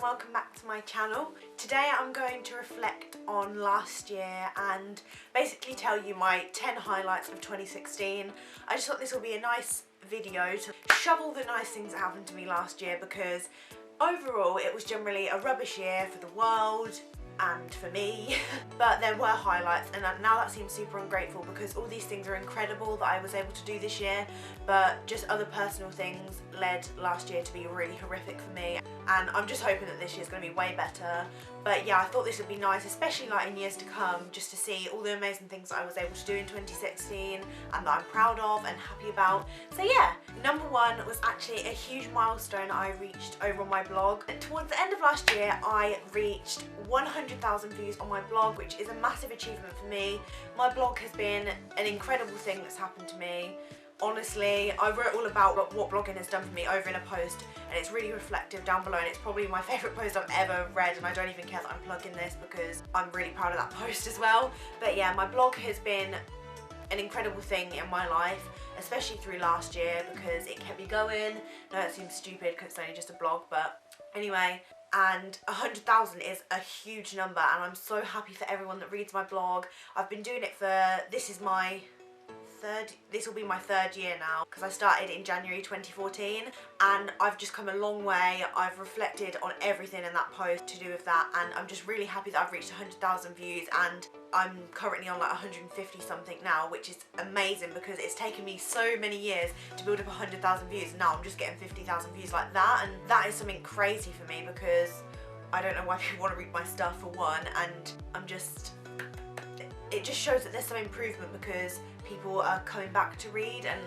welcome back to my channel. Today I'm going to reflect on last year and basically tell you my 10 highlights of 2016. I just thought this will be a nice video to shovel the nice things that happened to me last year, because overall it was generally a rubbish year for the world and for me, but there were highlights, and now that seems super ungrateful because all these things are incredible that I was able to do this year, but just other personal things led last year to be really horrific for me, and I'm just hoping that this year's going to be way better. But yeah, I thought this would be nice, especially like in years to come, just to see all the amazing things that I was able to do in 2016 and that I'm proud of and happy about. So yeah, number one was actually a huge milestone I reached over on my blog. Towards the end of last year, I reached 100,000 views on my blog, which is a massive achievement for me. My blog has been an incredible thing that's happened to me. Honestly, I wrote all about what blogging has done for me over in a post, and it's really reflective down below, and it's probably my favourite post I've ever read, and I don't even care that I'm plugging this because I'm really proud of that post as well. But yeah, my blog has been an incredible thing in my life, especially through last year, because it kept me going. No, it seems stupid because it's only just a blog, but anyway. And 100,000 is a huge number, and I'm so happy for everyone that reads my blog. I've been doing it for, this will be my third year now, because I started in January 2014, and I've just come a long way. I've reflected on everything in that post to do with that, and I'm just really happy that I've reached 100,000 views, and I'm currently on like 150 something now, which is amazing because it's taken me so many years to build up 100,000 views, and now I'm just getting 50,000 views like that, and that is something crazy for me because I don't know why people want to read my stuff, for one, and it just shows that there's some improvement because people are coming back to read, and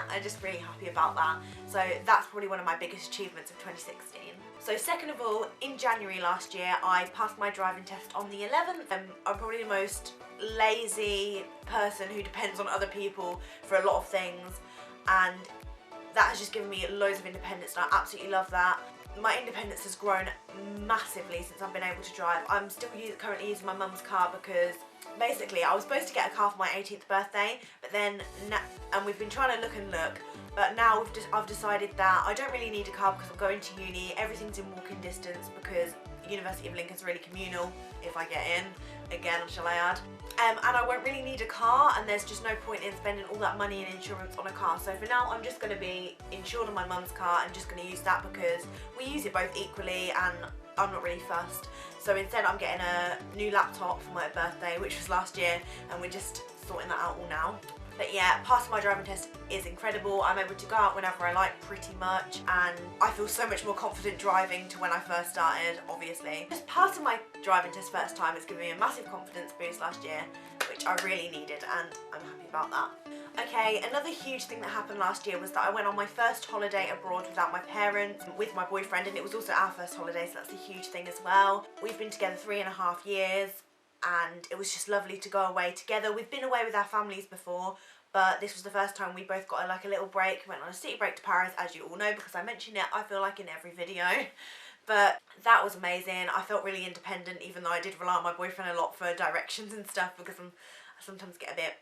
I'm just really happy about that. So that's probably one of my biggest achievements of 2016. So second of all, in January last year, I passed my driving test on the 11th. I'm probably the most lazy person who depends on other people for a lot of things, and that has just given me loads of independence, and I absolutely love that. My independence has grown massively since I've been able to drive. I'm still currently using my mum's car because basically I was supposed to get a car for my 18th birthday, but then, and we've been trying to look, but now I've decided that I don't really need a car because I'm going to uni. Everything's in walking distance because University of Lincoln's really communal, if I get in, again, shall I add. And I won't really need a car, and there's just no point in spending all that money in insurance on a car. So for now, I'm just going to be insured on my mum's car and just going to use that because we use it both equally, and I'm not really fussed. So instead, I'm getting a new laptop for my birthday, which was last year, and we're just sorting that out all now. But yeah, passing my driving test is incredible. I'm able to go out whenever I like, pretty much, and I feel so much more confident driving to when I first started, obviously. Just passing my driving test first time has given me a massive confidence boost last year, which I really needed, and I'm happy about that. Okay, another huge thing that happened last year was that I went on my first holiday abroad without my parents, with my boyfriend, and it was also our first holiday, so that's a huge thing as well. We've been together 3.5 years, and it was just lovely to go away together. We've been away with our families before, but this was the first time we both got like a little break. We went on a city break to Paris, as you all know, because I mention it, I feel like, in every video. But that was amazing. I felt really independent, even though I did rely on my boyfriend a lot for directions and stuff, because I sometimes get a bit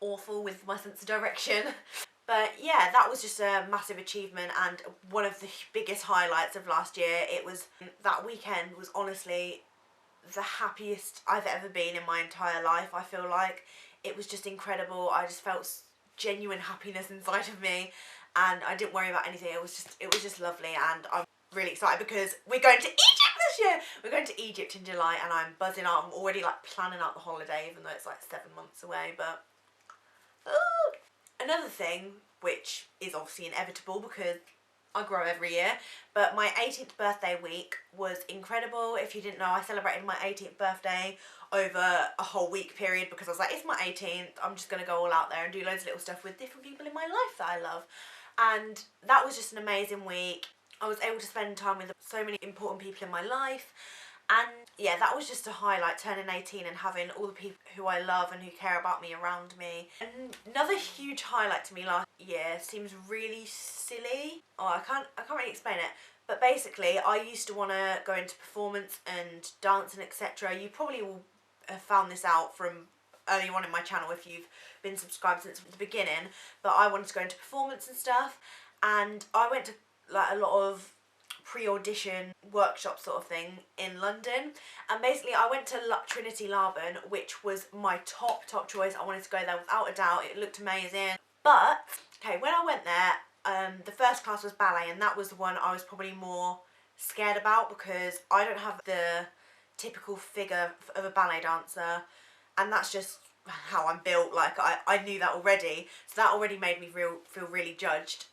awful with my sense of direction. But yeah, that was just a massive achievement, and one of the biggest highlights of last year. That weekend was honestly the happiest I've ever been in my entire life. I feel like it was just incredible. I just felt genuine happiness inside of me, and I didn't worry about anything. It was just lovely, and I'm really excited because we're going to Egypt this year. We're going to Egypt in July, and I'm buzzing out. I'm already like planning out the holiday, even though it's like 7 months away. But another thing, which is obviously inevitable because I grow every year, but my 18th birthday week was incredible. If you didn't know, I celebrated my 18th birthday over a whole week period because I was like, it's my 18th, I'm just going to go all out there and do loads of little stuff with different people in my life that I love. And that was just an amazing week. I was able to spend time with so many important people in my life, and yeah, that was just a highlight, turning 18 and having all the people who I love and who care about me around me. And another huge highlight to me last year seems really silly. I can't really explain it. But basically, I used to want to go into performance and dance and etc. You probably will have found this out from early on in my channel if you've been subscribed since the beginning. But I wanted to go into performance and stuff, and I went to like a lot of pre-audition workshop sort of thing in London, and basically I went to Trinity Laban, which was my top choice. I wanted to go there without a doubt. It looked amazing. But okay, when I went there, the first class was ballet, and that was the one I was probably more scared about because I don't have the typical figure of a ballet dancer, and that's just how I'm built. Like I knew that already, so that already made me feel really judged.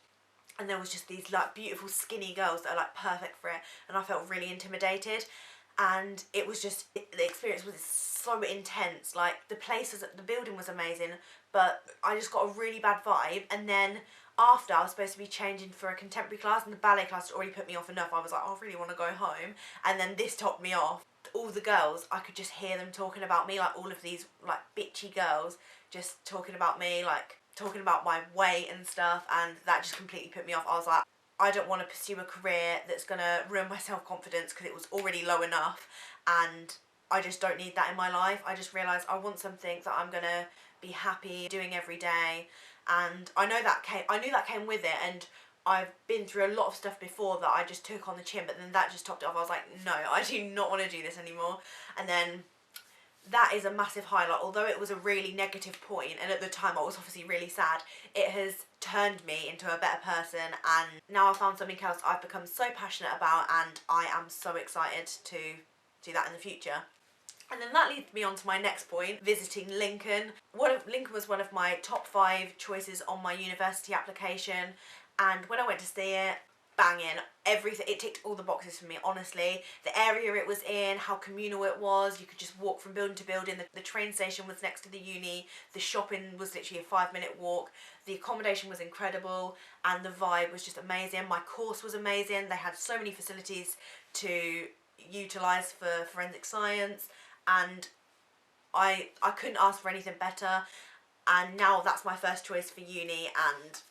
And there was just these like beautiful skinny girls that are like perfect for it, and I felt really intimidated. And it was just, the experience was so intense. Like the building was amazing, but I just got a really bad vibe. And then after, I was supposed to be changing for a contemporary class, and the ballet class had already put me off enough. I was like, oh, I really want to go home. And then this topped me off. All the girls, I could just hear them talking about me, like all of these like bitchy girls just talking about me, like talking about my weight and stuff, and that just completely put me off. I was like, I don't want to pursue a career that's going to ruin my self-confidence because it was already low enough, and I just don't need that in my life. I just realised I want something that I'm going to be happy doing every day, and I knew that came with it, and I've been through a lot of stuff before that I just took on the chin, but then that just topped it off. I was like, no, I do not want to do this anymore. And then that is a massive highlight. Although it was a really negative point, and at the time I was obviously really sad, it has turned me into a better person, and now I've found something else I've become so passionate about, and I am so excited to do that in the future. And then that leads me on to my next point, visiting Lincoln. Lincoln was one of my top 5 choices on my university application, and when I went to see it, banging, everything, it ticked all the boxes for me, honestly. The area it was in, how communal it was, you could just walk from building to building, the train station was next to the uni, the shopping was literally a 5-minute walk, the accommodation was incredible, and the vibe was just amazing. My course was amazing, they had so many facilities to utilise for forensic science, and I couldn't ask for anything better. And now that's my first choice for uni, and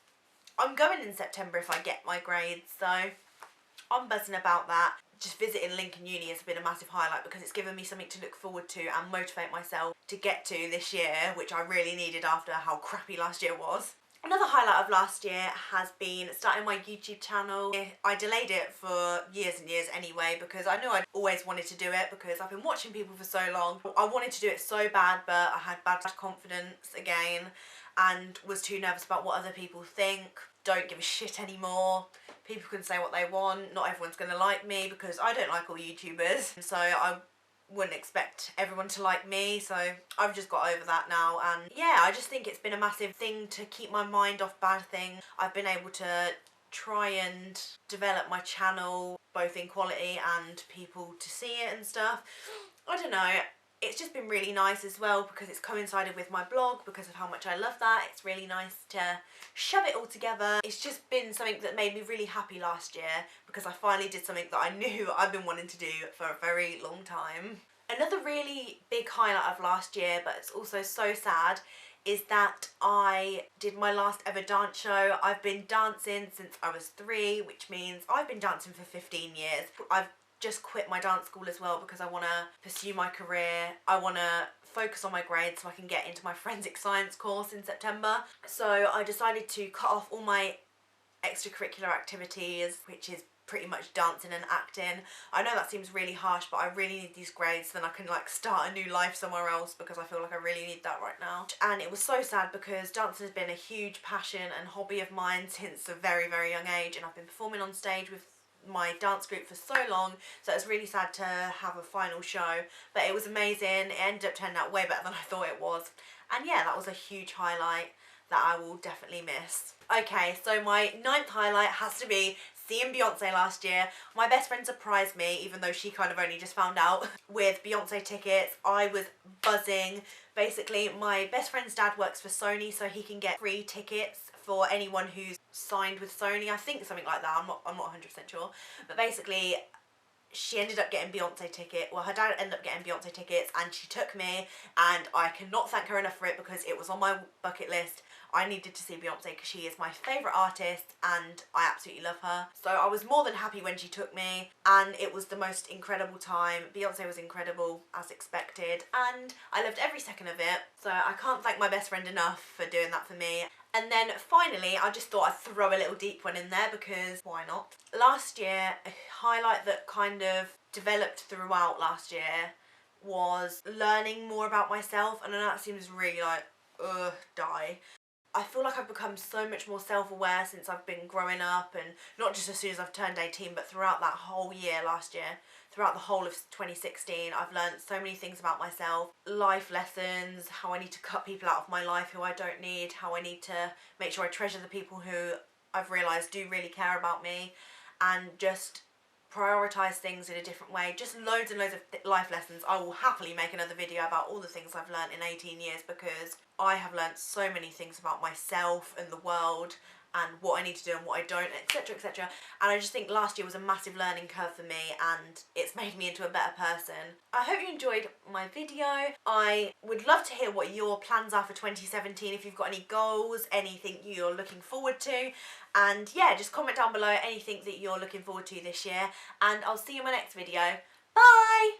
I'm going in September if I get my grades, so I'm buzzing about that. Just visiting Lincoln Uni has been a massive highlight because it's given me something to look forward to and motivate myself to get to this year, which I really needed after how crappy last year was. Another highlight of last year has been starting my YouTube channel. I delayed it for years and years anyway because I knew I'd always wanted to do it because I've been watching people for so long. I wanted to do it so bad, but I had bad confidence again and was too nervous about what other people think. Don't give a shit anymore. People can say what they want. Not everyone's going to like me because I don't like all YouTubers. So I wouldn't expect everyone to like me, so I've just got over that now. And yeah, I just think it's been a massive thing to keep my mind off bad things. I've been able to try and develop my channel both in quality and people to see it and stuff. I don't know, it's just been really nice as well because it's coincided with my blog because of how much I love that. It's really nice to shove it all together. It's just been something that made me really happy last year because I finally did something that I knew I've been wanting to do for a very long time. Another really big highlight of last year, but it's also so sad, is that I did my last ever dance show. I've been dancing since I was 3, which means I've been dancing for 15 years. I've just quit my dance school as well because I want to pursue my career. I want to focus on my grades so I can get into my forensic science course in September. So I decided to cut off all my extracurricular activities, which is pretty much dancing and acting. I know that seems really harsh, but I really need these grades so then I can like start a new life somewhere else because I feel like I really need that right now. And it was so sad because dancing has been a huge passion and hobby of mine since a very, very young age, and I've been performing on stage with my dance group for so long, so it's really sad to have a final show, but it was amazing. It ended up turning out way better than I thought it was, and yeah, that was a huge highlight that I will definitely miss. Okay, so my 9th highlight has to be seeing Beyonce last year. My best friend surprised me, even though she kind of only just found out, with Beyonce tickets. I was buzzing. Basically, my best friend's dad works for Sony, so he can get free tickets for anyone who's signed with Sony. I think something like that. I'm not 100% sure. But basically, she ended up getting Beyonce ticket. Well, her dad ended up getting Beyonce tickets, and she took me, and I cannot thank her enough for it because it was on my bucket list. I needed to see Beyonce because she is my favourite artist and I absolutely love her. So I was more than happy when she took me, and it was the most incredible time. Beyonce was incredible as expected and I loved every second of it. So I can't thank my best friend enough for doing that for me. And then finally, I just thought I'd throw a little deep one in there because why not? Last year, a highlight that kind of developed throughout last year was learning more about myself. And I know that seems really like, die. I feel like I've become so much more self-aware since I've been growing up, and not just as soon as I've turned 18, but throughout that whole year last year. Throughout the whole of 2016, I've learned so many things about myself. Life lessons, how I need to cut people out of my life who I don't need, how I need to make sure I treasure the people who I've realised do really care about me, and just prioritise things in a different way. Just loads and loads of life lessons. I will happily make another video about all the things I've learnt in 18 years because I have learnt so many things about myself and the world and what I need to do and what I don't, etc, etc. And I just think last year was a massive learning curve for me, and it's made me into a better person. I hope you enjoyed my video. I would love to hear what your plans are for 2017, if you've got any goals, anything you're looking forward to. And yeah, just comment down below anything that you're looking forward to this year, and I'll see you in my next video. Bye!